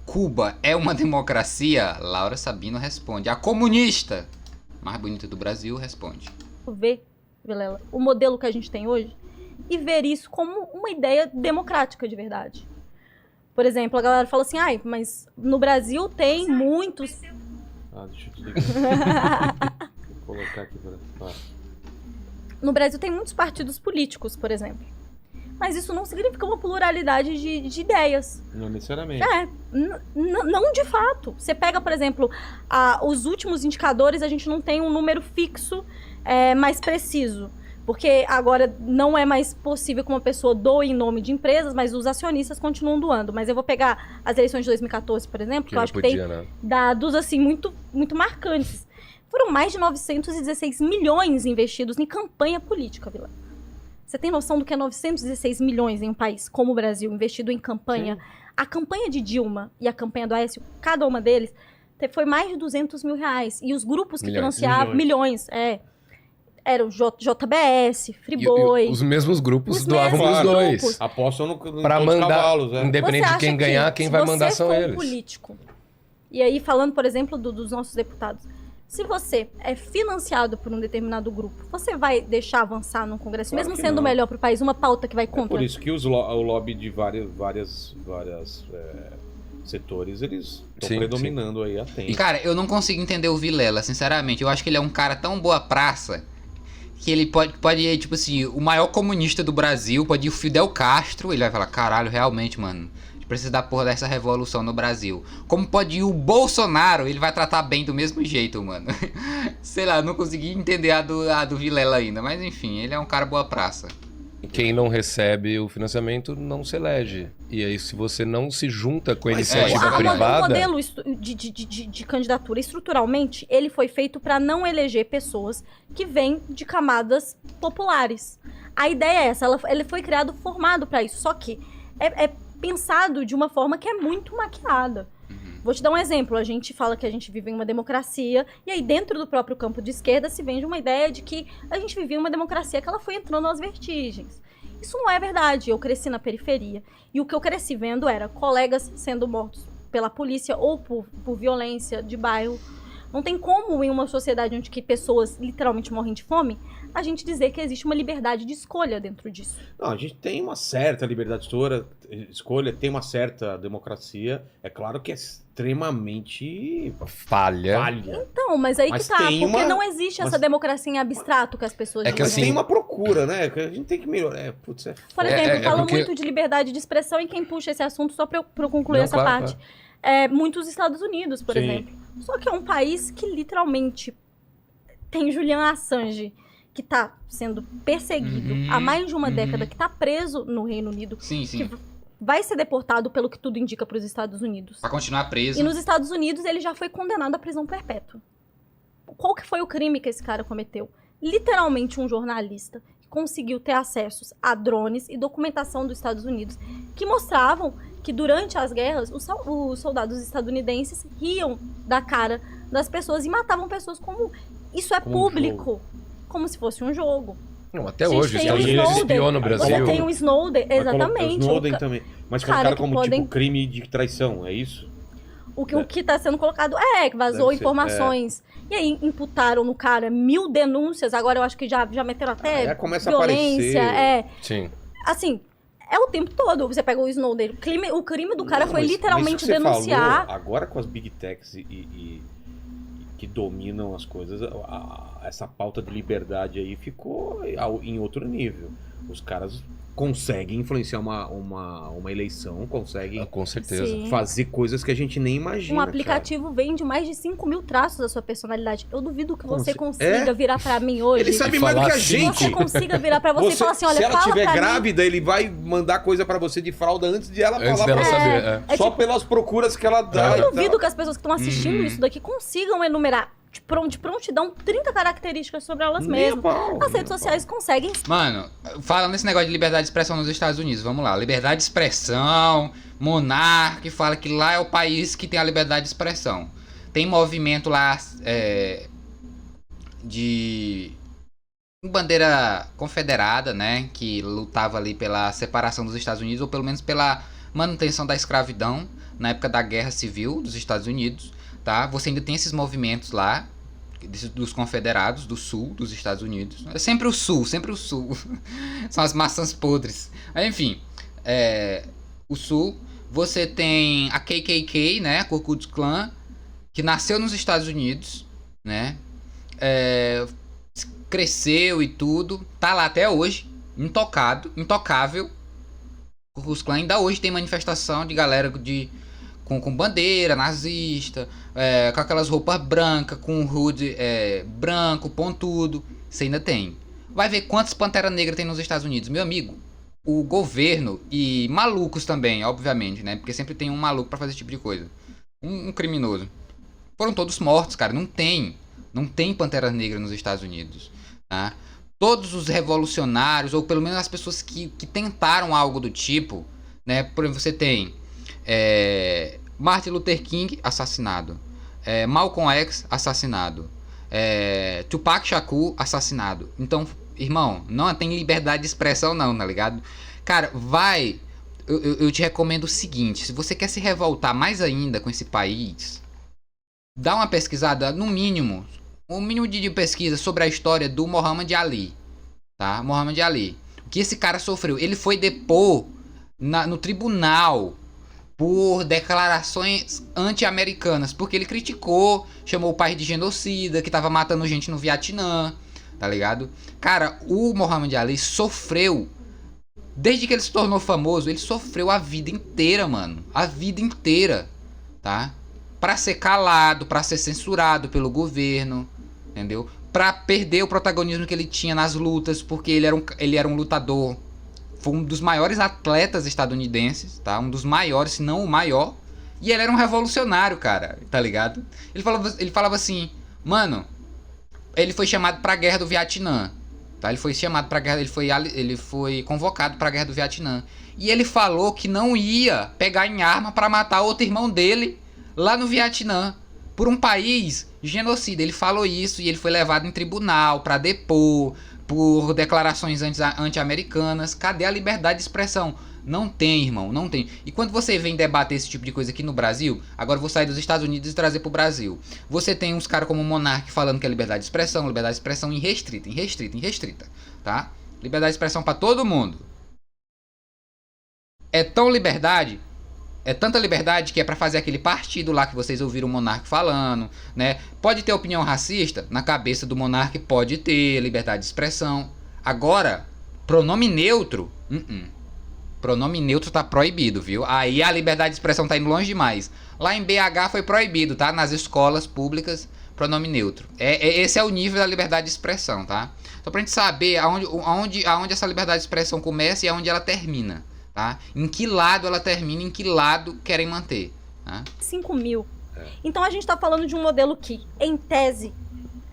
Cuba é uma democracia? Laura Sabino responde. A comunista mais bonita do Brasil responde. Ver, Vilela, o modelo que a gente tem hoje e ver isso como uma ideia democrática de verdade. Por exemplo, a galera fala assim, ai, mas no Brasil tem muitos... Deixa eu te ligar. Vou colocar aqui para... No Brasil tem muitos partidos políticos, por exemplo. Mas isso não significa uma pluralidade de ideias. Não necessariamente. Não de fato. Você pega, por exemplo, os últimos indicadores, a gente não tem um número fixo mais preciso. Porque agora não é mais possível que uma pessoa doe em nome de empresas, mas os acionistas continuam doando. Mas eu vou pegar as eleições de 2014, por exemplo, que eu acho que tem dados assim, muito, muito marcantes. Foram mais de 916 milhões investidos em campanha política, Vila. Você tem noção do que é 916 milhões em um país como o Brasil, investido em campanha? Sim. A campanha de Dilma e a campanha do Aécio, cada uma deles, foi mais de 200 mil reais. E os grupos que financiavam, milhões, eram JBS, Friboi. Os mesmos grupos doavam os dois. Apostam para mandar, cavalos, independente de quem ganhar, quem vai mandar são eles. Político. E aí, falando, por exemplo, dos nossos deputados. Se você é financiado por um determinado grupo, você vai deixar avançar no Congresso, mesmo sendo melhor para o país, uma pauta que vai contra? Por isso que o lobby de várias setores, eles estão predominando aí há tempo. Cara, eu não consigo entender o Vilela, sinceramente. Eu acho que ele é um cara tão boa praça que ele pode ir, tipo assim, o maior comunista do Brasil, pode ir o Fidel Castro, ele vai falar, caralho, realmente, mano, a gente precisa da porra dessa revolução no Brasil. Como pode ir o Bolsonaro, ele vai tratar bem do mesmo jeito, mano. Sei lá, eu não consegui entender a do Vilela ainda, mas enfim, ele é um cara boa praça. Quem não recebe o financiamento não se elege. E aí, se você não se junta com a iniciativa privada... O modelo de candidatura, estruturalmente, ele foi feito para não eleger pessoas que vêm de camadas populares. A ideia é essa, ele foi criado formado para isso, só que é pensado de uma forma que é muito maquiada. Vou te dar um exemplo, a gente fala que a gente vive em uma democracia, e aí dentro do próprio campo de esquerda se vende uma ideia de que a gente vivia em uma democracia que ela foi entrando às vertigens. Isso não é verdade, eu cresci na periferia, e o que eu cresci vendo era colegas sendo mortos pela polícia ou por violência de bairro. Não tem como, em uma sociedade onde que pessoas literalmente morrem de fome, a gente dizer que existe uma liberdade de escolha dentro disso. Não, a gente tem uma certa liberdade de escolha, tem uma certa democracia. É claro que é extremamente falha. Então, mas aí que tá, porque não existe essa democracia em abstrato que as pessoas dizem. Assim, tem uma procura, né? Que a gente tem que melhorar. Por exemplo, falam muito de liberdade de expressão, e quem puxa esse assunto, só pra eu concluir essa parte, muitos Estados Unidos, por exemplo. Só que é um país que literalmente tem Julian Assange, que tá sendo perseguido há mais de uma década, que tá preso no Reino Unido, que vai ser deportado, pelo que tudo indica, para os Estados Unidos. Pra continuar preso. E nos Estados Unidos ele já foi condenado à prisão perpétua. Qual que foi o crime que esse cara cometeu? Literalmente um jornalista que conseguiu ter acessos a drones e documentação dos Estados Unidos que mostravam que durante as guerras os soldados estadunidenses riam da cara das pessoas e matavam pessoas como... Isso é público. Como se fosse um jogo. Não, até hoje, os Estados Unidos espiou no Brasil. Você tem o Snowden, exatamente. O Snowden também. Mas colocaram como tipo crime de traição, é isso? O que está sendo colocado que vazou informações. E aí imputaram no cara 1000 denúncias, agora eu acho que já meteram até começa violência. A aparecer. Sim. Assim, é o tempo todo. Você pega o Snowden, o crime do cara foi literalmente denunciar. Falou, agora com as Big Techs e que dominam as coisas, essa pauta de liberdade aí ficou em outro nível. Os caras conseguem influenciar uma eleição, conseguem com certeza fazer coisas que a gente nem imagina. Um aplicativo vende mais de 5 mil traços da sua personalidade. Eu duvido que você consiga virar pra mim hoje. Ele sabe mais do que a gente. Você consiga virar pra você e falar assim, olha, se ela fala estiver pra grávida, mim. Ele vai mandar coisa pra você de fralda antes de ela antes falar dela pra saber. você. Só pelas procuras que ela dá. Eu duvido que as pessoas que estão assistindo isso daqui consigam enumerar de prontidão 30 características sobre elas mesmas. As redes sociais conseguem. Mano, falando nesse negócio de liberdade de expressão nos Estados Unidos, vamos lá. Liberdade de expressão, Monark fala que lá é o país que tem a liberdade de expressão. Tem movimento lá de bandeira confederada, né? Que lutava ali pela separação dos Estados Unidos, ou pelo menos pela manutenção da escravidão. na época da Guerra Civil dos Estados Unidos, tá? Você ainda tem esses movimentos lá, dos confederados do sul dos Estados Unidos. É sempre o sul, sempre o sul. São as maçãs podres. Enfim, o sul. Você tem a KKK, né? A Ku Klux Klan, que nasceu nos Estados Unidos, né? Cresceu e tudo. Tá lá até hoje, intocável. O Ku Klux Klan ainda hoje tem manifestação de galera com bandeira nazista, com aquelas roupas brancas, com hood branco, pontudo. Isso ainda tem. Vai ver quantas Pantera Negra tem nos Estados Unidos. Meu amigo, o governo e malucos também, obviamente, né? Porque sempre tem um maluco pra fazer esse tipo de coisa. Um criminoso. Foram todos mortos, cara. Não tem Pantera Negra nos Estados Unidos, tá? Todos os revolucionários, ou pelo menos as pessoas que tentaram algo do tipo, né? Por exemplo, você tem Martin Luther King assassinado, Malcolm X assassinado, Tupac Shakur assassinado. Então, irmão, não tem liberdade de expressão não, tá ligado? Cara, eu te recomendo o seguinte: se você quer se revoltar mais ainda com esse país, dá uma pesquisada, no mínimo, um mínimo de pesquisa sobre a história do Muhammad Ali, tá? Muhammad Ali. O que esse cara sofreu? Ele foi depor no tribunal por declarações anti-americanas, porque ele criticou, chamou o país de genocida, que tava matando gente no Vietnã, tá ligado? Cara, o Muhammad Ali sofreu, desde que ele se tornou famoso, ele sofreu a vida inteira, mano. A vida inteira, tá? Pra ser calado, pra ser censurado pelo governo, entendeu? Pra perder o protagonismo que ele tinha nas lutas, porque ele era um lutador. Foi um dos maiores atletas estadunidenses, tá? Um dos maiores, se não o maior. E ele era um revolucionário, cara, tá ligado? Ele falava assim, mano, ele foi chamado pra guerra do Vietnã, tá? Ele foi chamado pra guerra, ele foi convocado pra guerra do Vietnã. E ele falou que não ia pegar em arma pra matar outro irmão dele lá no Vietnã, por um país genocida. Ele falou isso e ele foi levado em tribunal pra depor por declarações anti-americanas. Cadê a liberdade de expressão? Não tem, irmão, não tem. E quando você vem debater esse tipo de coisa aqui no Brasil, agora eu vou sair dos Estados Unidos e trazer pro Brasil. Você tem uns caras como o Monark falando que é liberdade de expressão irrestrita, tá? Liberdade de expressão pra todo mundo. É tanta liberdade que é pra fazer aquele partido lá que vocês ouviram o Monark falando, né? Pode ter opinião racista? Na cabeça do Monark pode ter liberdade de expressão. Agora, pronome neutro, pronome neutro tá proibido, viu? Aí a liberdade de expressão tá indo longe demais. Lá em BH foi proibido, tá? Nas escolas públicas, pronome neutro. Esse é o nível da liberdade de expressão, tá? Só pra gente saber aonde essa liberdade de expressão começa e aonde ela termina. Tá? Em que lado ela termina, em que lado querem manter. Tá? 5 mil. Então a gente está falando de um modelo que, em tese,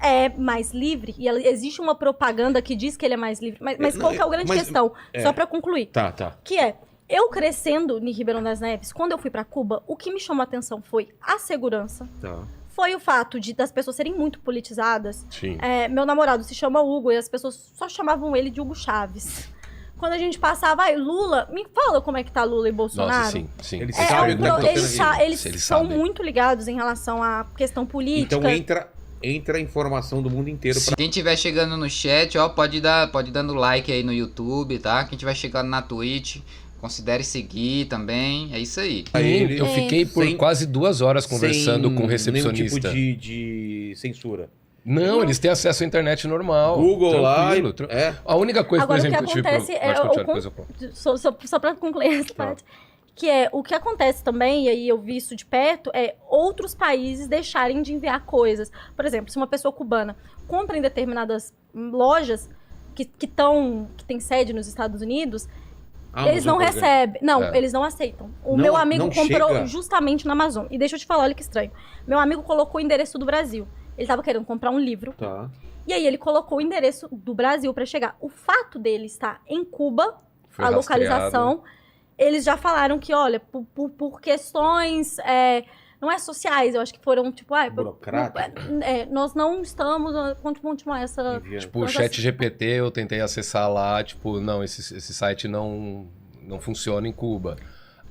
é mais livre, e existe uma propaganda que diz que ele é mais livre, mas qual que é a grande questão? Só para concluir. Tá. Que eu crescendo em Ribeirão das Neves, quando eu fui para Cuba, o que me chamou a atenção foi a segurança. Tá. Foi o fato das pessoas serem muito politizadas. Sim. Meu namorado se chama Hugo, e as pessoas só chamavam ele de Hugo Chaves. Quando a gente passava, Lula, me fala como é que tá Lula e Bolsonaro. Nossa, sim. Eles Eles são muito ligados em relação à questão política. Então entra a informação do mundo inteiro. Quem estiver chegando no chat, ó, pode dando like aí no YouTube, tá? Quem estiver chegando na Twitch, considere seguir também. É isso aí. Eu fiquei por quase 2 horas conversando com o recepcionista. Nenhum tipo de censura. Não, eles têm acesso à internet normal. Google lá. A única coisa, agora, por exemplo, o que acontece só para concluir essa parte, que o que acontece também, e aí eu vi isso de perto, outros países deixarem de enviar coisas. Por exemplo, se uma pessoa cubana compra em determinadas lojas que tem sede nos Estados Unidos, eles não recebem. Não, eles não aceitam. Meu amigo comprou justamente na Amazon. E deixa eu te falar, olha que estranho. Meu amigo colocou o endereço do Brasil. Ele tava querendo comprar um livro. Tá. E aí ele colocou o endereço do Brasil pra chegar. O fato dele estar em Cuba, foi a rastreado. Localização, eles já falaram que, olha, por questões, não é sociais, eu acho que foram, tipo, burocrático. Nós não estamos, continuar essa... Tipo, o chat GPT, eu tentei acessar lá, tipo, não, esse site não funciona em Cuba.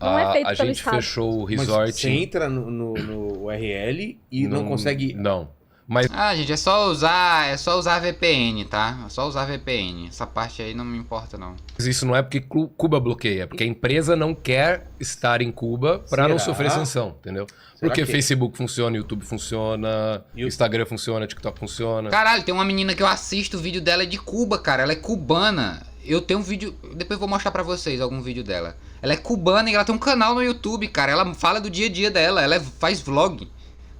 Não é feito A pelo gente Estado. fechou o Mas resort. você entra no URL e não consegue... Não. Mas Ah, gente, é só usar VPN, tá? É só usar VPN. Essa parte aí não me importa, não. isso não é porque Cuba bloqueia, é porque a empresa não quer estar em Cuba para não Será? sofrer sanção, entendeu? Porque que- Facebook funciona, YouTube funciona, E o- Instagram funciona, TikTok funciona. Caralho, tem uma menina que eu assisto, o vídeo dela é de Cuba, cara. Ela é cubana. Eu tenho um vídeo... Depois eu vou mostrar pra vocês algum vídeo dela. Ela é cubana e ela tem um canal no YouTube, cara. Ela fala do dia a dia dela. Ela faz vlog,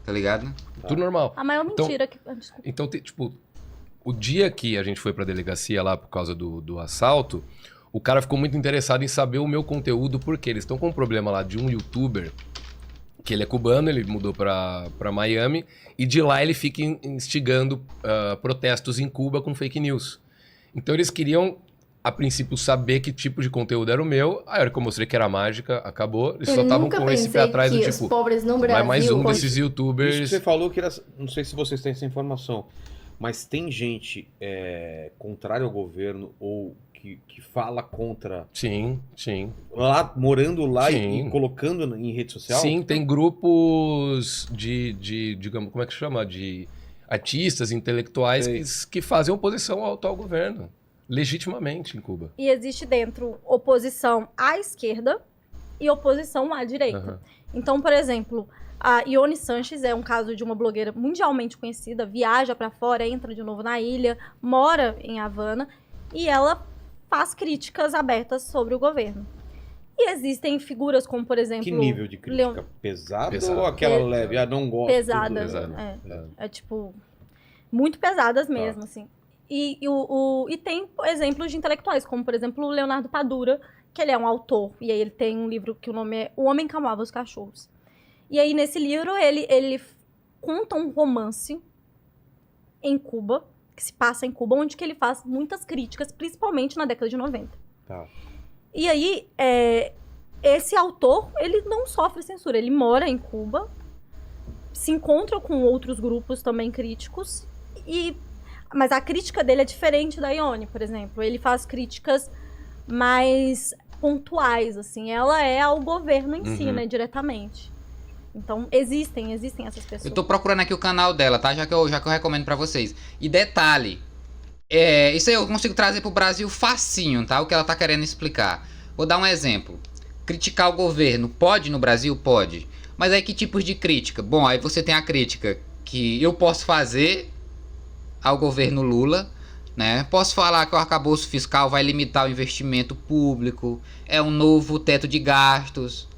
tá ligado? Tudo normal. A maior Então- mentira que... Desculpa. Então, tipo, o dia que a gente foi pra delegacia lá por causa do assalto, o cara ficou muito interessado em saber o meu conteúdo, porque eles estão com um problema lá de um youtuber, que ele é cubano, ele mudou pra Miami, e de lá ele fica instigando protestos em Cuba com fake news. Então eles queriam, a princípio, saber que tipo de conteúdo era o meu. Aí a hora que eu mostrei que era mágica, acabou. Eles só estavam nunca com esse pensei pé atrás do que os tipo, pobres no vai Brasil... mais um desses Isso que youtubers. você falou que era... Não sei se vocês têm essa informação, mas tem gente contrária ao governo ou que fala contra... Sim, sim. Lá, morando lá Sim. e colocando em rede social? Sim, tem grupos digamos, como é que chama? De artistas, intelectuais Sei. que fazem oposição ao atual governo. Legitimamente em Cuba. E existe dentro oposição à esquerda e oposição à direita. Aham. Então, por exemplo, a Ione Sanches é um caso de uma blogueira mundialmente conhecida, viaja pra fora, entra de novo na ilha, mora em Havana e ela faz críticas abertas sobre o governo. E existem figuras como, por exemplo... Que nível de crítica? Leon- Pesado Pesado. ou aquela Pesado. leve? Ah, não gosto. Pesada. Pesado. É tipo, muito pesadas Tá. mesmo, assim. E tem exemplos de intelectuais, como, por exemplo, o Leonardo Padura, que ele é um autor, e aí ele tem um livro que o nome é O Homem que Amava os Cachorros. E aí, nesse livro, ele conta um romance em Cuba, que se passa em Cuba, onde que ele faz muitas críticas, principalmente na década de 90. Tá. E aí, esse autor, ele não sofre censura. Ele mora em Cuba, se encontra com outros grupos também críticos, mas a crítica dele é diferente da Ione, por exemplo. Ele faz críticas mais pontuais, assim. Ela é ao governo em si, né, diretamente. Então, existem essas pessoas. Eu tô procurando aqui o canal dela, tá? Já que eu recomendo pra vocês. E detalhe, isso aí eu consigo trazer pro Brasil facinho, tá? O que ela tá querendo explicar. Vou dar um exemplo. Criticar o governo, pode no Brasil? Pode. Mas aí que tipos de crítica? Bom, aí você tem a crítica que eu posso fazer ao governo Lula, né? Posso falar que o arcabouço fiscal vai limitar o investimento público, é um novo teto de gastos,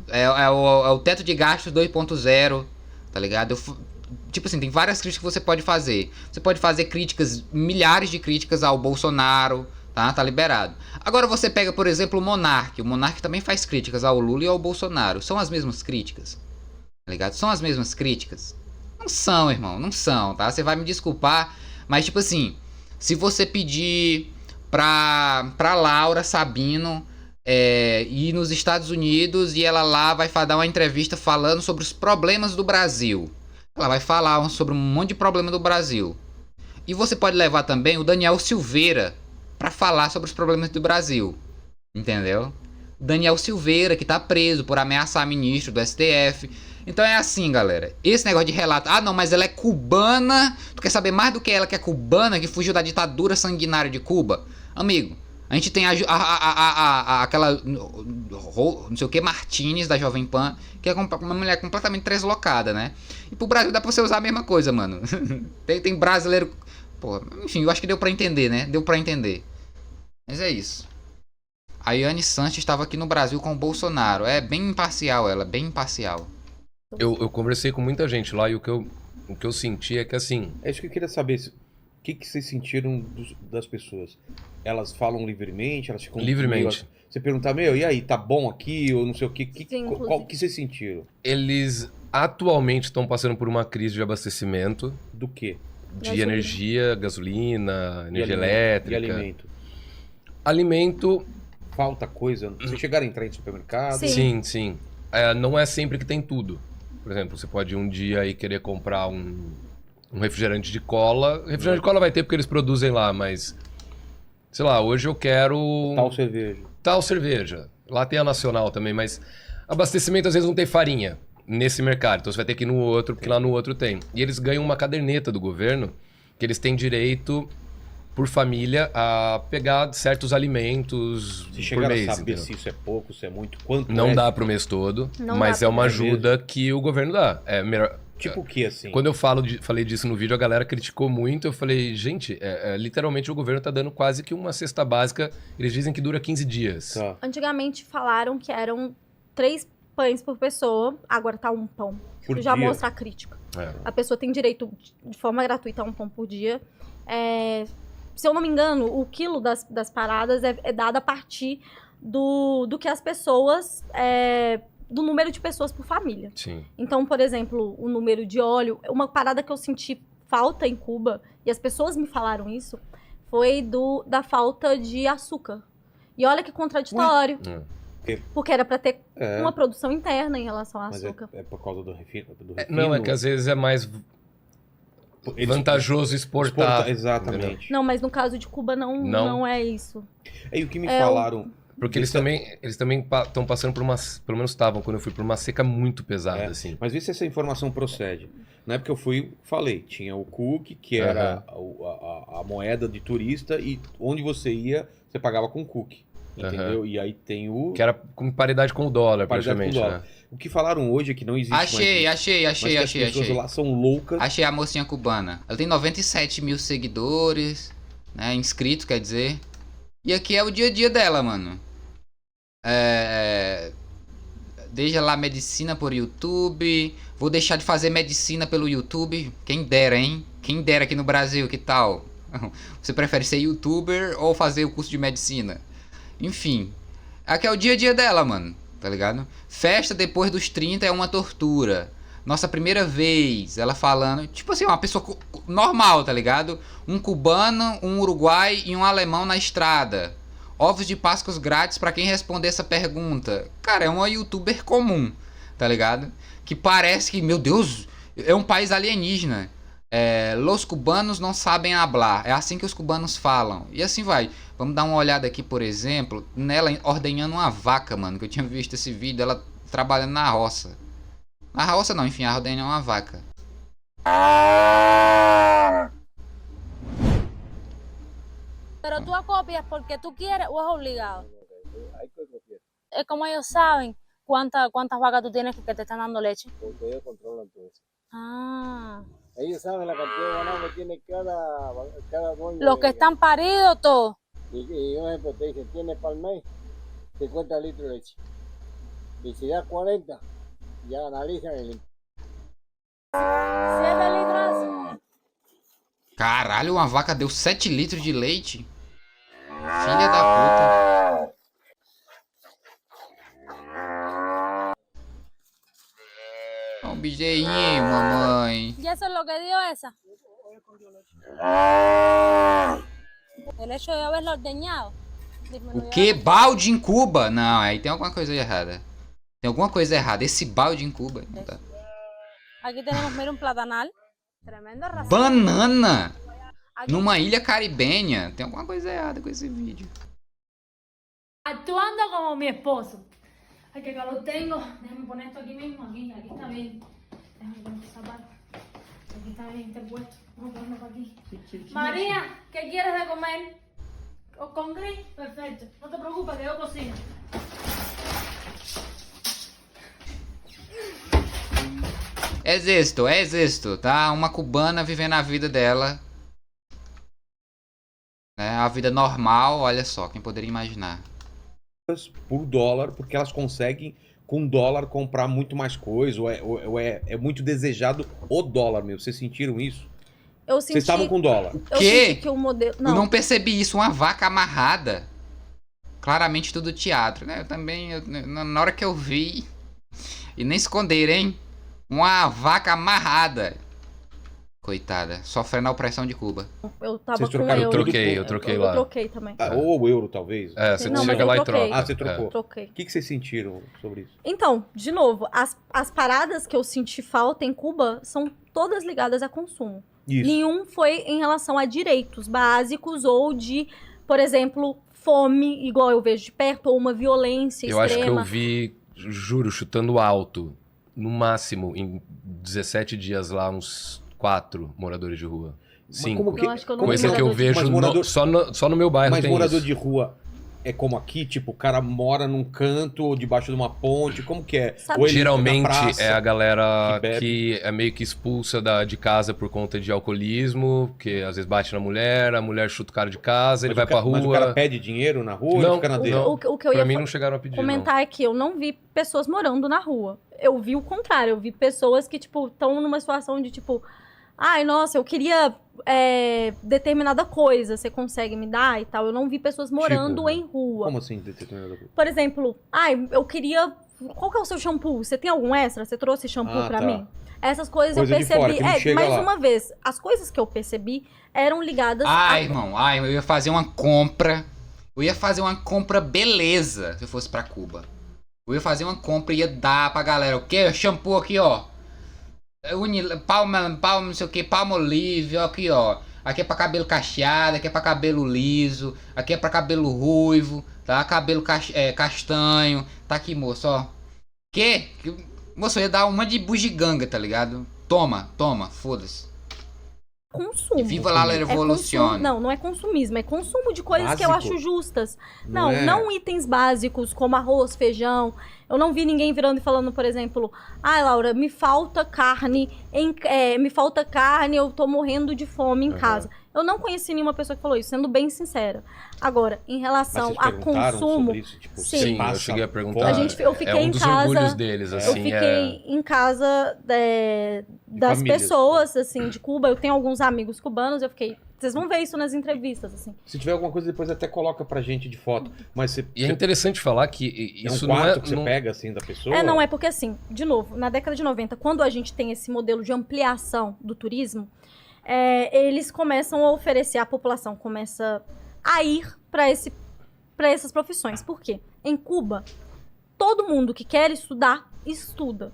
é o teto de gastos 2.0, tá ligado? Tipo assim, tem várias críticas que você pode fazer. Você pode fazer críticas, milhares de críticas ao Bolsonaro, tá? Tá liberado. Agora você pega, por exemplo, o Monark também faz críticas ao Lula e ao Bolsonaro. São as mesmas críticas, tá ligado? São as mesmas críticas? Não são, irmão, não são, tá? Você vai me desculpar, mas tipo assim, se você pedir pra Laura Sabino ir nos Estados Unidos e ela lá vai dar uma entrevista falando sobre os problemas do Brasil. Ela vai falar sobre um monte de problema do Brasil. E você pode levar também o Daniel Silveira pra falar sobre os problemas do Brasil. Entendeu? Daniel Silveira, que tá preso por ameaçar ministro do STF. Então é assim, galera. Esse negócio de relato, não, mas ela é cubana. Tu quer saber mais do que ela que é cubana, que fugiu da ditadura sanguinária de Cuba? Amigo, a gente tem aquela, não sei o que, Martínez, da Jovem Pan, que é uma mulher completamente deslocada, né? E pro Brasil dá pra você usar a mesma coisa, mano. tem brasileiro... Pô, enfim, eu acho que deu pra entender, né? Deu pra entender. Mas é isso. A Ione Sanches estava aqui no Brasil com o Bolsonaro. É bem imparcial ela, bem imparcial. Eu conversei com muita gente lá e o que eu senti é que assim... É isso que eu queria saber. O que vocês sentiram das pessoas? Elas falam livremente? Elas ficam... Livremente. Você perguntar, e aí, tá bom aqui? Ou não sei o quê. Sim, Qual que vocês sentiram? Eles atualmente estão passando por uma crise de abastecimento Do quê? de Gasolina. energia, gasolina, energia E elétrica. alimento? Alimento, Falta coisa? Vocês chegaram a entrar em supermercado? Sim. sim. Não é sempre que tem tudo. Por exemplo, você pode um dia aí querer comprar um refrigerante de cola. Refrigerante de cola vai ter porque eles produzem lá, mas... Sei lá, hoje eu quero... Tal cerveja. Tal cerveja. Lá tem a nacional também, mas abastecimento às vezes não tem farinha nesse mercado. Então você vai ter que ir no outro, porque lá no outro tem. E eles ganham uma caderneta do governo que eles têm direito, por família, a pegar certos alimentos Se por chegar mês. a saber entendeu? se isso é pouco, se é muito, quanto Não é? dá pro mês todo, Não mas dá é uma pro mês. ajuda que o governo dá. É melhor. Tipo o que, assim? Quando eu falei disso no vídeo, a galera criticou muito. Eu falei, gente, literalmente o governo tá dando quase que uma cesta básica. Eles dizem que dura 15 dias. Tá. Antigamente falaram que eram 3 pães por pessoa, agora tá 1 pão. Por Isso já dia. mostra a crítica. É. A pessoa tem direito, de forma gratuita, a 1 pão por dia. Se eu não me engano, o quilo das paradas é dado a partir do que as pessoas... do número de pessoas por família. Sim. Então, por exemplo, o número de óleo... Uma parada que eu senti falta em Cuba, e as pessoas me falaram isso, foi da falta de açúcar. E olha que contraditório. Porque era pra ter É, uma produção interna em relação ao mas açúcar. é por causa do refino? Não, é que às vezes é mais vantajoso exportar. Exatamente. Não, mas no caso de Cuba não é isso. E o que me É, falaram... Porque eles também estão passando por uma... Pelo menos estavam, quando eu fui, por uma seca muito pesada, É, assim. Mas vê se essa informação procede. Na época que eu fui, falei, tinha o Cook, que era a moeda de turista, e onde você ia, você pagava com Cook. Entendeu? E aí tem o... Que era com paridade com o dólar, Paridade praticamente, com o dólar. né? O que falaram hoje é que não existe mais Achei. isso. Mas que as pessoas lá são loucas. Achei a mocinha cubana. Ela tem 97 mil seguidores, né? Inscritos, quer dizer. E aqui é o dia a dia dela, mano. Deixa lá medicina por YouTube. Vou deixar de fazer medicina pelo YouTube. Quem dera, hein? Quem dera aqui no Brasil, que tal? Você prefere ser youtuber ou fazer o curso de medicina? Enfim. Aqui é o dia a dia dela, mano. Tá ligado? Festa depois dos 30 é uma tortura. Nossa primeira vez, ela falando... Tipo assim, uma pessoa normal, tá ligado? Um cubano, um uruguai e um alemão na estrada. Ovos de Páscoa grátis pra quem responder essa pergunta. Cara, é uma youtuber comum, tá ligado? Que parece que, meu Deus, é um país alienígena. Los cubanos não sabem hablar. É assim que os cubanos falam. E assim vai. Vamos dar uma olhada aqui, por exemplo, nela ordenhando uma vaca, mano. Que eu tinha visto esse vídeo, ela trabalhando na roça. Na roça não, enfim, ordenando uma vaca. Pero tú acopias porque tú quieres o es obligado. Es como ellos saben cuántas vacas tú tienes que te están dando leche. Porque ellos controlan todo eso. Ah. Ellos saben la cantidad de ganado que tiene cada dueño. Los que están paridos, todos. Y un ejemplo te dicen, tiene para el mes 50 litros de leche. Y si da 40, ya analizan el impacto. 7 litros. Caralho, uma vaca deu 7 litros de leite? Filha da puta. Um bezerrinho, mamãe. ¿Y eso es lo que dio esa? El hecho de haberlo ordeñado. O que? Balde em Cuba? Não, aí tem alguma coisa errada. Tem alguma coisa errada. Esse balde em Cuba. Não tá. Aquí tenemos, mira, un platanal. Tremendo racismo. Banana! Aquí- Numa ilha caribenha. Tem alguma coisa errada com esse vídeo. Actuando como mi esposo. Ay, qué calor tengo. Déjame poner esto aquí mismo. Aquí está bien. Déjame poner este zapato. Aquí está bien, este puesto. Vamos a ponerlo para aquí. María, ¿qué quieres de comer? ¿O con gris? Perfecto. No te preocupes, que yo cocino. Existo, tá? Uma cubana vivendo a vida dela. Né? A vida normal, olha só, quem poderia imaginar. Por dólar, porque elas conseguem com dólar comprar muito mais coisa, ou é muito desejado o dólar mesmo. Vocês sentiram isso? Eu senti, Vocês estavam com dólar. eu Quê? senti que o modelo... Eu não percebi isso, uma vaca amarrada. Claramente tudo teatro, né? Eu também, na hora que eu vi... E nem esconder, hein? Uma vaca amarrada. Coitada, sofrendo a opressão de Cuba. Eu tava Vocês com trocaram euro. Eu troquei lá. Eu troquei também. Ou o euro, talvez. Você Não, chega mas lá eu e troca. troquei. Ah, você trocou. Troquei. O que vocês sentiram sobre isso? Então, de novo, as paradas que eu senti falta em Cuba são todas ligadas a consumo. Isso. Nenhum foi em relação a direitos básicos ou de, por exemplo, fome, igual eu vejo de perto, ou uma violência Eu acho que extrema. eu vi, juro, chutando alto, no máximo, em 17 dias lá, uns 4 moradores de rua. Mas 5. como que- Eu acho que eu não vi Coisa que eu morador de vejo Mas morador- só no meu bairro Mas tem morador isso. de rua é como aqui? Tipo, o cara mora num canto ou debaixo de uma ponte? Como que é? Sabe- Ou ele Geralmente na praça? é a galera que bebe. que é meio que expulsa de casa por conta de alcoolismo, que às vezes bate na mulher, a mulher chuta o cara de casa, ele Mas vai o pra Mas o cara rua. pede dinheiro na rua Não, ou fica na dele? não. O que eu Pra ia mim não chegaram a pedir, não. comentar é que eu não vi pessoas morando na rua. Eu vi o contrário, eu vi pessoas que, tipo, estão numa situação de, tipo, ai, nossa, eu queria determinada coisa, você consegue me dar e tal. Eu não vi pessoas morando Tipo, em rua. Como assim? determinado? Por exemplo, ai, eu queria... Qual que é o seu shampoo? Você tem algum extra? Você trouxe shampoo Ah, pra tá. mim? Essas coisas Coisa eu de fora, percebi. que não chega Mais lá. uma vez, as coisas que eu percebi eram ligadas Ai, irmão, ai, eu ia fazer uma compra. Eu ia fazer uma compra beleza se eu fosse pra Cuba. Eu ia fazer uma compra e ia dar pra galera. O quê? Shampoo aqui, ó. Palma, não sei o que, Palmolive, ó, aqui, ó. Aqui é pra cabelo cacheado, aqui é pra cabelo liso, aqui é pra cabelo ruivo, tá? Cabelo castanho. Tá aqui, moço, ó. Que? Moço, eu ia dar uma de bugiganga, tá ligado? Toma, foda-se. consumo. Viva lá a revolução. Não é consumismo, é consumo de coisas que eu Básico? acho justas. Não é- Não itens básicos como arroz, feijão. Eu não vi ninguém virando e falando, por exemplo, ai, Laura, me falta carne, eu tô morrendo de fome em Aham. casa. Eu não conheci nenhuma pessoa que falou isso, sendo bem sincera. Agora, em Mas relação vocês a perguntaram consumo, sobre isso? Tipo, sim. você Sim, eu passa cheguei a perguntar. fome? eu fiquei é um em dos casa, orgulhos deles, eu assim. fiquei em casa das famílias. pessoas, assim, de Cuba. Eu tenho alguns amigos cubanos, eu fiquei... Vocês vão ver isso nas entrevistas, assim. Se tiver alguma coisa, depois até coloca pra gente de foto. Mas você, E é interessante falar que é um isso não quarto é... que você não- pega, assim, da pessoa? Não, é porque assim, de novo, na década de 90, quando a gente tem esse modelo de ampliação do turismo, eles começam a oferecer, a população começa a ir para essas profissões. Por quê? Em Cuba, todo mundo que quer estudar, estuda.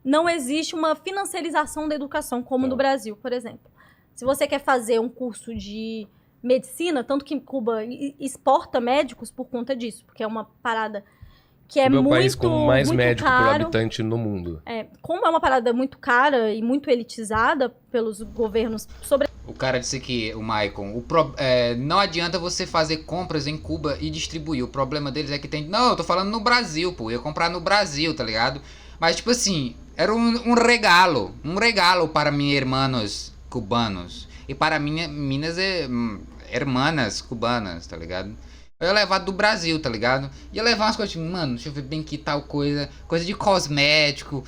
Não existe uma financiarização da educação, como Tá. no Brasil, por exemplo. Se você quer fazer um curso de medicina, tanto que Cuba exporta médicos por conta disso, porque é uma parada que é Cuba é o muito, país com mais muito médico por caro. habitante no mundo. Como é uma parada muito cara e muito elitizada pelos governos sobre O cara disse aqui, o Maicon, não adianta você fazer compras em Cuba e distribuir. O problema deles é que tem... Não, eu tô falando no Brasil, pô. Eu ia comprar no Brasil, tá ligado? Mas, tipo assim, era um regalo. Um regalo para meus irmãos cubanos. E para minhas hermanas cubanas, tá ligado? Eu ia levar do Brasil, tá ligado? Ia levar umas coisas tipo, mano, deixa eu ver bem que tal coisa. Coisa de cosmético.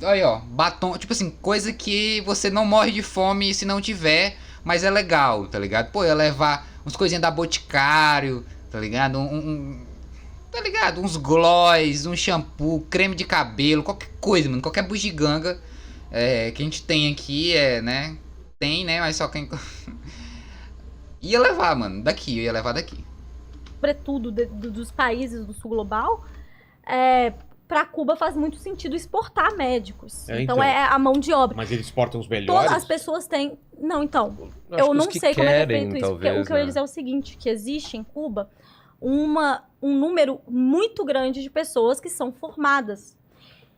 Aí, ó, batom. Tipo assim, coisa que você não morre de fome se não tiver, mas é legal, tá ligado? Pô, eu ia levar uns coisinhas da Boticário, tá ligado? Tá ligado? Uns gloss, um shampoo, creme de cabelo, qualquer coisa, mano. Qualquer bugiganga que a gente tem aqui, né? Tem, né? Mas só quem... ia levar, mano. Daqui, eu ia levar daqui. sobretudo dos países do sul global, para Cuba faz muito sentido exportar médicos. Então é a mão de obra. Mas eles exportam os melhores? Todas as pessoas têm... Não, então, Acho que eu os não que sei como é que é querem, feito isso. Porque talvez, o que eu ia né? dizer é o seguinte, que existe em Cuba um número muito grande de pessoas que são formadas.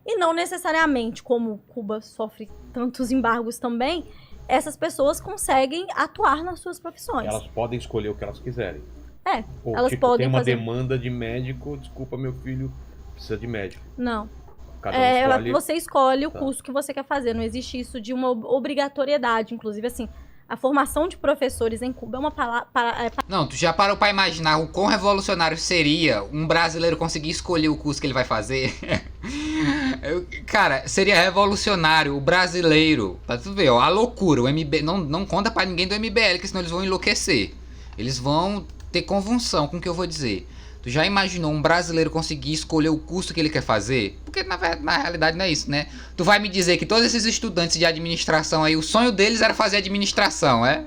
E não necessariamente, como Cuba sofre tantos embargos também, essas pessoas conseguem atuar nas suas profissões. Elas podem escolher o que elas quiserem. Ou, elas tipo, podem tem uma fazer... demanda de médico, desculpa, meu filho precisa de médico. Não. Cada um escolhe... Você escolhe o Tá. curso que você quer fazer. Não existe isso de uma obrigatoriedade. Inclusive, assim, a formação de professores em Cuba é uma Não, tu já parou pra imaginar o quão revolucionário seria um brasileiro conseguir escolher o curso que ele vai fazer? Cara, seria revolucionário o brasileiro. Pra tu ver, ó, a loucura. O não conta pra ninguém do MBL, que senão eles vão enlouquecer. Eles vão ter convulsão com o que eu vou dizer. Tu já imaginou um brasileiro conseguir escolher o curso que ele quer fazer? Porque na realidade não é isso, né? Tu vai me dizer que todos esses estudantes de administração aí, o sonho deles era fazer administração, é?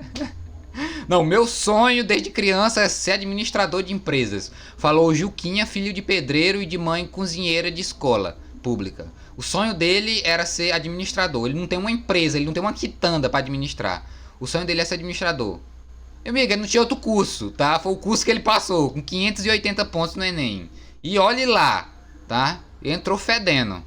Não, meu sonho desde criança é ser administrador de empresas. Falou o Juquinha, filho de pedreiro e de mãe cozinheira de escola pública. O sonho dele era ser administrador. Ele não tem uma empresa, ele não tem uma quitanda pra administrar. O sonho dele é ser administrador. Meu amigo, ele não tinha outro curso, tá? Foi o curso que ele passou, com 580 pontos no Enem. E olhe lá, tá? Entrou fedendo.